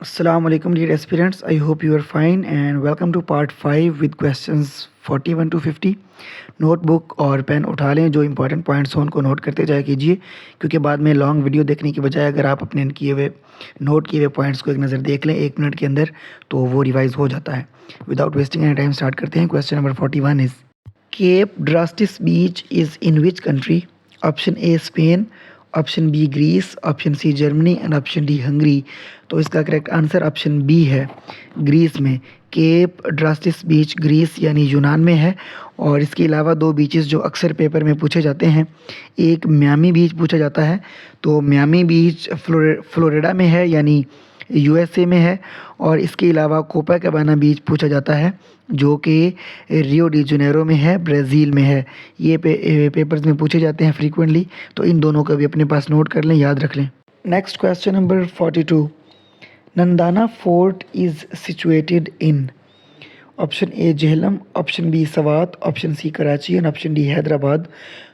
Assalamu alaikum dear aspirants. I hope you are fine and welcome to part 5 with questions 41 to 50. Note book और pen उठा लें, जो important points हों उनको note करते जाया कीजिए, क्योंकि बाद में लॉन्ग वीडियो देखने की बजाय अगर आप अपने नोट किए हुए पॉइंट्स को एक नज़र देख लें 1 मिनट के अंदर तो वो रिवाइज हो जाता है. Without wasting any time start करते हैं. Question number 41 is Cape Drastis beach is in which country? Option A Spain, option B Greece, option C Germany and option D Hungary. तो इसका करेक्ट आंसर ऑप्शन बी है, Greece में. Cape Drastis beach Greece यानी यूनान में है. और इसके अलावा 2 बीचेस जो अक्सर पेपर में पूछे जाते हैं, एक मियामी बीच पूछा जाता है, तो मियामी बीच फ्लोरिडा में है यानी यूएसए में है. और इसके अलावा कोपाकाबाना बीच पूछा जाता है जो कि रियो डी जनेरो में है, ब्राज़ील में है. ये पेपर्स में पूछे जाते हैं फ्रीक्वेंटली, तो इन दोनों का भी अपने पास नोट कर लें, याद रख लें. Next question number 42. Nandana fort is situated in? Option A Jhelum, option B Swat, option C Karachi and option D Hyderabad.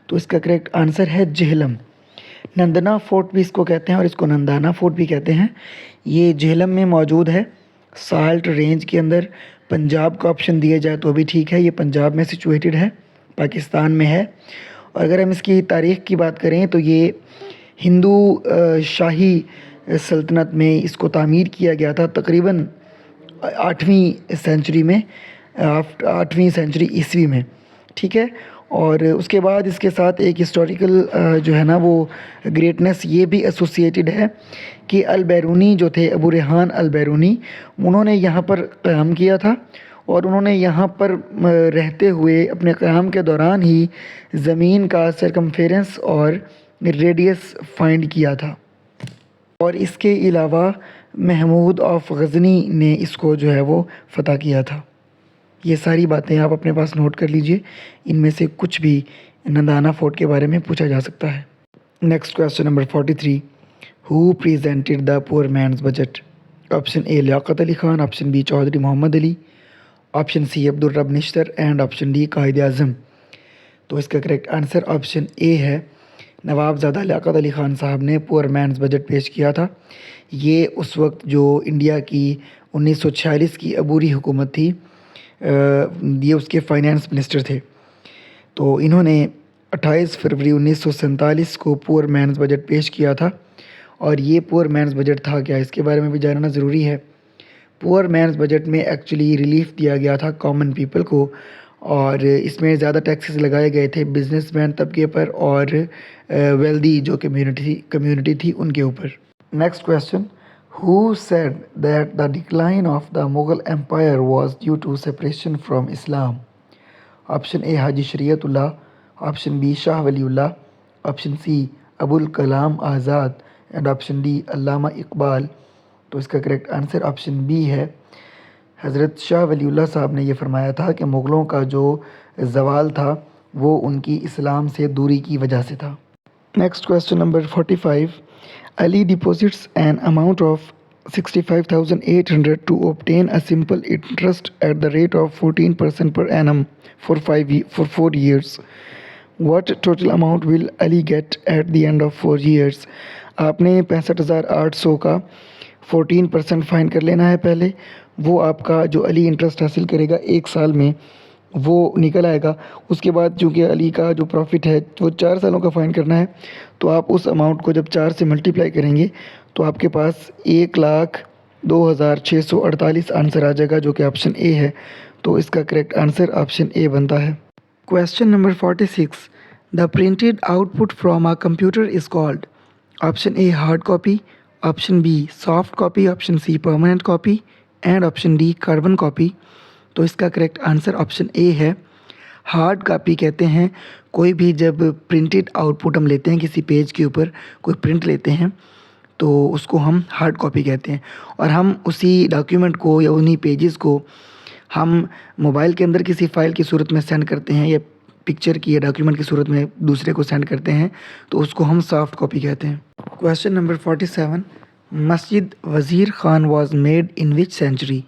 तो इसका करेक्ट आंसर है झेलम. नंदना फोर्ट भी इसको कहते हैं और इसको नंदाना फोर्ट भी कहते हैं. ये झेलम में मौजूद है, साल्ट रेंज के अंदर. पंजाब का ऑप्शन दिया जाए तो भी ठीक है, ये पंजाब में सिचुएटेड है, पाकिस्तान में है. और अगर हम इसकी तारीख़ की बात करें तो ये हिंदू शाही सल्तनत में इसको तामीर किया गया था तकरीबन 8वीं सेंचुरी में, 8वीं सेंचुरी ईस्वी में, ठीक है. और उसके बाद इसके साथ एक हिस्टोरिकल जो है ना वो ग्रेटनेस ये भी एसोसिएटेड है कि अल बैरूनी जो थे, अबू रेहान अल बैरूनी, उन्होंने यहाँ पर क़याम किया था. और उन्होंने यहाँ पर रहते हुए अपने क़याम के दौरान ही ज़मीन का सरकमफेरेंस और रेडियस फाइंड किया था. और इसके अलावा महमूद ऑफ गज़नी ने इसको जो है वो फ़तह किया था. ये सारी बातें आप अपने पास नोट कर लीजिए, इनमें से कुछ भी नंदाना फोर्ट के बारे में पूछा जा सकता है. Next question number 43. Who presented the poor man's budget? Option A Liaquat Ali Khan, option B Chaudhry Muhammad Ali, option C Abdul Rab Nishtar and option D Quaid Azam. तो इसका करेक्ट आंसर ऑप्शन ए है, नवाबज़ादा लियाकत अली ख़ान साहब ने पुअर मैन्स बजट पेश किया था. ये उस वक्त जो इंडिया की 1946 की अबूरी हुकूमत थी, ये उसके फाइनेंस मिनिस्टर थे. तो इन्होंने 28 फरवरी 1947 को पुअर मैन्स बजट पेश किया था. और ये पुअर मैन्स बजट था क्या, इसके बारे में भी जानना ज़रूरी है. पुअर मैन्स बजट में एक्चुअली रिलीफ दिया गया था कॉमन पीपल को, और इसमें ज़्यादा टैक्सेस लगाए गए थे बिजनेसमैन तबके पर और वेल्दी जो कम्युनिटी थी उनके ऊपर. Next question. Who said that the decline of the Mughal empire was due to separation from Islam? Option A Haji Shariatullah, option B Shah Waliullah, option C Abul Kalam Azad and option D Allama Iqbal. तो इसका करेक्ट आंसर ऑप्शन बी है, हज़रत शाह वलीउल्लाह साहब ने ये फरमाया था कि मुग़लों का जो ज़वाल था वो उनकी इस्लाम से दूरी की वजह से था. Next question number 45. Ali deposits an amount of 65,800 to obtain a simple interest at the rate of 14% per annum for 4 years. What total amount will Ali get at the end of 4 years? आपने 65,800 का 14% fine कर लेना है पहले. वो आपका जो Ali interest हासिल करेगा 1 साल में वो निकल आएगा. उसके बाद चूँकि अली का जो प्रॉफिट है वो 4 सालों का फाइन करना है, तो आप उस अमाउंट को जब 4 से मल्टीप्लाई करेंगे तो आपके पास 1,02,648 आंसर आ जाएगा, जो कि ऑप्शन ए है. तो इसका करेक्ट आंसर ऑप्शन ए बनता है. Question number 46. The printed output from a computer is called? Option A hard copy, option B soft copy, option C permanent copy and option D carbon copy. तो इसका correct answer option A है, hard copy कहते हैं कोई भी जब printed output हम लेते हैं, किसी पेज के ऊपर कोई प्रिंट लेते हैं तो उसको हम हार्ड कॉपी कहते हैं. और हम उसी डॉक्यूमेंट को या उन्हीं पेजेस को हम मोबाइल के अंदर किसी फ़ाइल की सूरत में सेंड करते हैं या पिक्चर की या डॉक्यूमेंट की सूरत में दूसरे को सेंड करते हैं, तो उसको हम सॉफ्ट कॉपी कहते हैं. Question number 47. Masjid Wazir Khan was made in which century?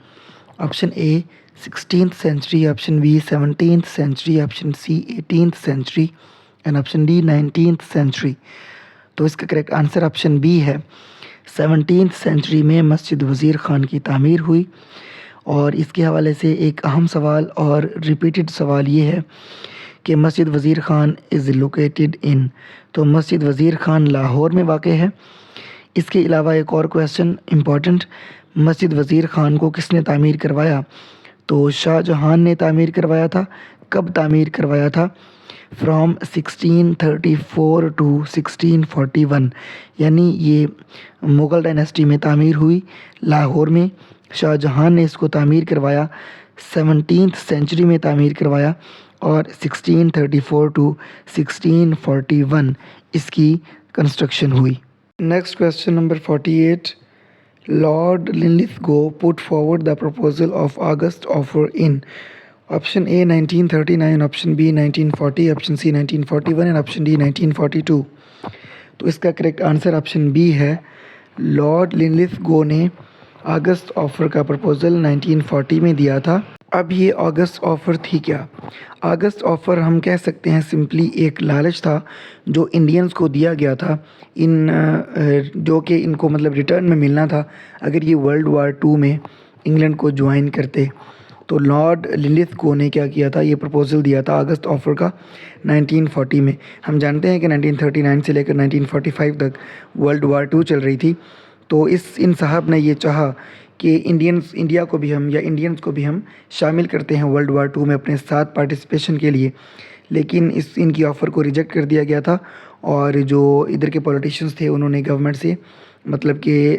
Option A 16th century, option B 17th century, option C 18th century and option D 19th century. तो इसका करेक्ट आंसर ऑप्शन बी है, 17th سینچری میں مسجد وزیر خان کی تعمیر ہوئی؟ اور اس کے حوالے سے ایک اہم سوال اور ریپیٹڈ سوال یہ ہے کہ مسجد وزیر خان از لوکیٹڈ ان، تو مسجد وزیر خان لاہور میں واقع ہے۔ اس کے علاوہ ایک اور کویسچن امپورٹنٹ، مسجد وزیر خان کو کس نے تعمیر کروایا؟ تو شاہ جہاں نے تعمیر کروایا تھا۔ کب تعمیر کروایا تھا؟ فرام 1634 ٹو 1641، یعنی یہ مغل ڈائنیسٹی میں تعمیر ہوئی، لاہور میں شاہ جہاں نے اس کو تعمیر کروایا، 17th سینچری میں تعمیر کروایا، اور 1634 ٹو 1641 اس کی کنسٹرکشن ہوئی۔ Next question number 48، Lord Linlithgow put forward the proposal of August offer in option A 1939, option B 1940, option C 1941 and option D 1942۔ تو اس کا کریکٹ آنسر آپشن بی ہے۔ لارڈ لنلتھگو نے اگست آفر کا پرپوزل 1940 میں دیا تھا۔ اب یہ اگست آفر تھی کیا؟ اگست آفر ہم کہہ سکتے ہیں سمپلی ایک لالچ تھا جو انڈینز کو دیا گیا تھا، جو کہ ان کو مطلب ریٹرن میں ملنا تھا اگر یہ ورلڈ وار 2 میں انگلینڈ کو جوائن کرتے۔ تو لارڈ لنلتھگو نے کیا کیا تھا، یہ پرپوزل دیا تھا اگست آفر کا 1940 میں۔ ہم جانتے ہیں کہ 1939 سے لے کر 1945 تک ورلڈ وار 2 چل رہی تھی، تو ان صاحب نے یہ چاہا کہ انڈینس کو بھی ہم شامل کرتے ہیں ورلڈ وار 2 میں اپنے ساتھ پارٹیسپیشن کے لیے، لیکن ان کی آفر کو ریجیکٹ کر دیا گیا تھا، اور جو ادھر کے پولیٹیشنز تھے انہوں نے گورنمنٹ سے مطلب کہ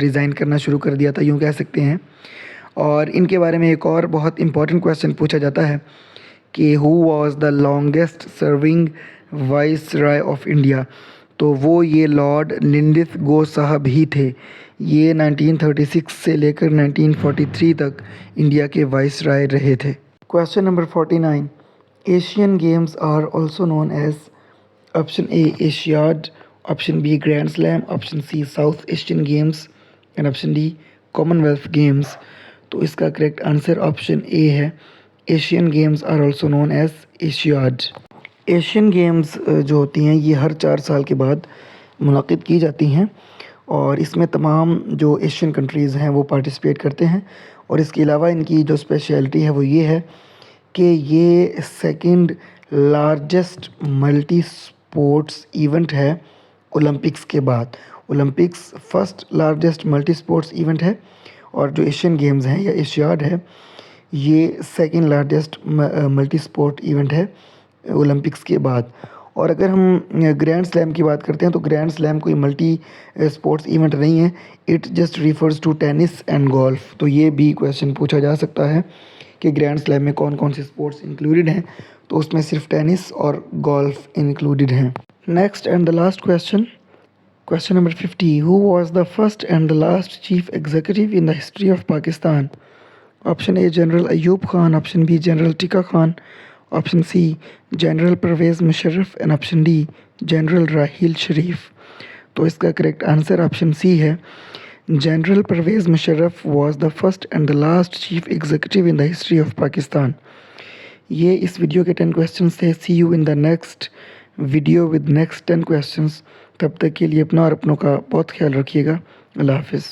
ریزائن کرنا شروع کر دیا تھا، یوں کہہ سکتے ہیں۔ اور ان کے بارے میں ایک اور بہت امپورٹنٹ کویسچن پوچھا جاتا ہے کہ who was the longest serving viceroy of India? تو وہ یہ لارڈ لنلتھگو صاحب ہی تھے۔ یہ 1936 سے لے کر 1943 تک انڈیا کے وائس رائے رہے تھے۔ Question number 49، Asian games are also known as option A Asiad, option B grand slam, option C South Asian games and option D commonwealth games. تو اس کا کریکٹ آنسر آپشن اے ہے، Asian games are also known as Asiad. Asian games جو ہوتی ہیں یہ ہر 4 سال کے بعد منعقد کی جاتی ہیں، اور اس میں تمام جو ایشین کنٹریز ہیں وہ پارٹیسپیٹ کرتے ہیں، اور اس کے علاوہ ان کی جو اسپیشلٹی ہے وہ یہ ہے کہ یہ second largest multi sports event ہے اولمپکس کے بعد۔ Olympics first largest multi sports event ہے، اور جو ایشین گیمز ہیں یا ایشیاڈ ہے یہ second largest multi support event ہے اولمپکس کے بعد۔ اور اگر ہم گرینڈ سلیم کی بات کرتے ہیں تو گرینڈ سلیم کوئی ملٹی اسپورٹس ایونٹ نہیں ہے، it just refers to tennis and golf. تو یہ بھی کویسچن پوچھا جا سکتا ہے کہ گرینڈ سلیم میں کون کون سی اسپورٹس انکلوڈڈ ہیں، تو اس میں صرف ٹینس اور گولف انکلوڈڈ ہیں۔ Next and the last question number 50، who was the first and the last chief executive in the history of Pakistan? Option A general Ayub Khan, option B general Tikka Khan, option C general Pervez Musharraf and option D general Raheel Sharif. تو اس کا correct answer option C ہے، general Pervez Musharraf was the first and the last chief executive in the history of Pakistan. یہ اس video کے 10 questions تھے۔ See you in the next video with next 10 questions. تب تک کے لیے اپنا اور اپنوں کا بہت خیال رکھیے گا۔ اللہ حافظ۔